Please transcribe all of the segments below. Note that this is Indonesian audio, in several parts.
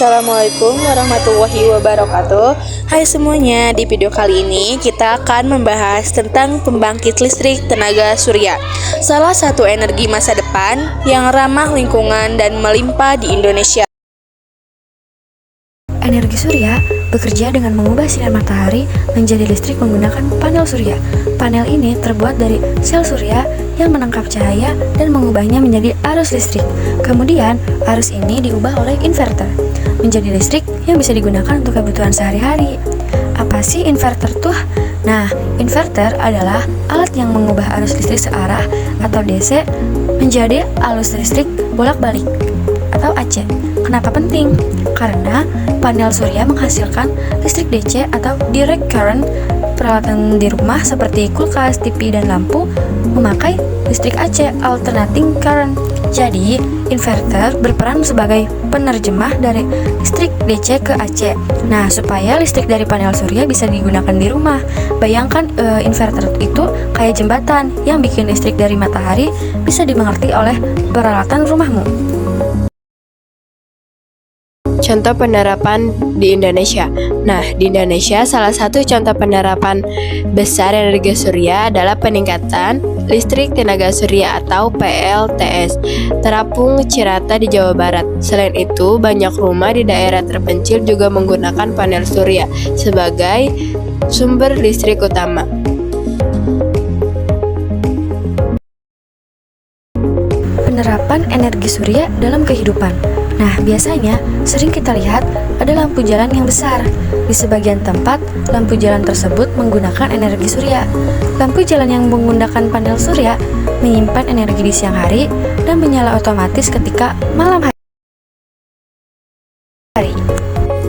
Assalamualaikum warahmatullahi wabarakatuh. Hai semuanya, di video kali ini kita akan membahas tentang pembangkit listrik tenaga surya, salah satu energi masa depan yang ramah lingkungan dan melimpah di Indonesia. Energi surya bekerja dengan mengubah sinar matahari menjadi listrik menggunakan panel surya. Panel ini terbuat dari sel surya yang menangkap cahaya dan mengubahnya menjadi arus listrik. Kemudian, arus ini diubah oleh inverter menjadi listrik yang bisa digunakan untuk kebutuhan sehari-hari. Apa sih inverter tuh? Nah, inverter adalah alat yang mengubah arus listrik searah atau DC menjadi arus listrik bolak-balik atau AC. Kenapa penting? Karena panel surya menghasilkan listrik DC atau direct current. Peralatan di rumah seperti kulkas, TV, dan lampu memakai listrik AC, alternating current. Jadi, inverter berperan sebagai penerjemah dari listrik DC ke AC. Nah, supaya listrik dari panel surya bisa digunakan di rumah. Bayangkan inverter itu kayak jembatan yang bikin listrik dari matahari bisa dimengerti oleh peralatan rumahmu. Contoh penerapan di Indonesia. Nah, di Indonesia salah satu contoh penerapan besar energi surya adalah peningkatan listrik tenaga surya atau PLTS terapung Cirata di Jawa Barat. Selain itu, banyak rumah di daerah terpencil juga menggunakan panel surya sebagai sumber listrik utama. Penerapan energi surya dalam kehidupan. Nah, biasanya sering kita lihat ada lampu jalan yang besar. Di sebagian tempat, lampu jalan tersebut menggunakan energi surya. Lampu jalan yang menggunakan panel surya menyimpan energi di siang hari dan menyala otomatis ketika malam hari.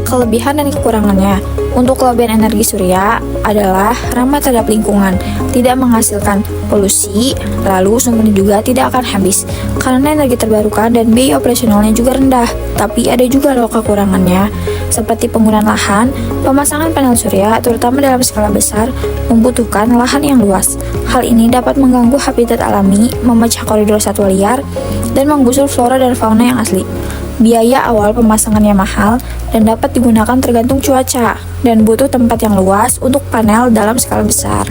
Kelebihan dan kekurangannya. Untuk kelebihan energi surya adalah ramah terhadap lingkungan, tidak menghasilkan polusi, lalu sumbernya juga tidak akan habis karena energi terbarukan dan biaya operasionalnya juga rendah. Tapi ada juga loh kekurangannya, seperti penggunaan lahan. Pemasangan panel surya, terutama dalam skala besar, membutuhkan lahan yang luas. Hal ini dapat mengganggu habitat alami, memecah koridor satwa liar, dan menggusur flora dan fauna yang asli. Biaya awal pemasangannya mahal dan dapat digunakan tergantung cuaca dan butuh tempat yang luas untuk panel dalam skala besar.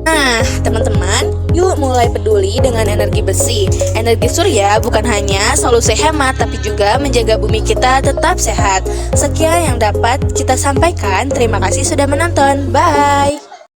Nah, teman-teman, yuk mulai peduli dengan energi besi. Energi surya bukan hanya solusi hemat, tapi juga menjaga bumi kita tetap sehat. Sekian yang dapat kita sampaikan. Terima kasih sudah menonton. Bye!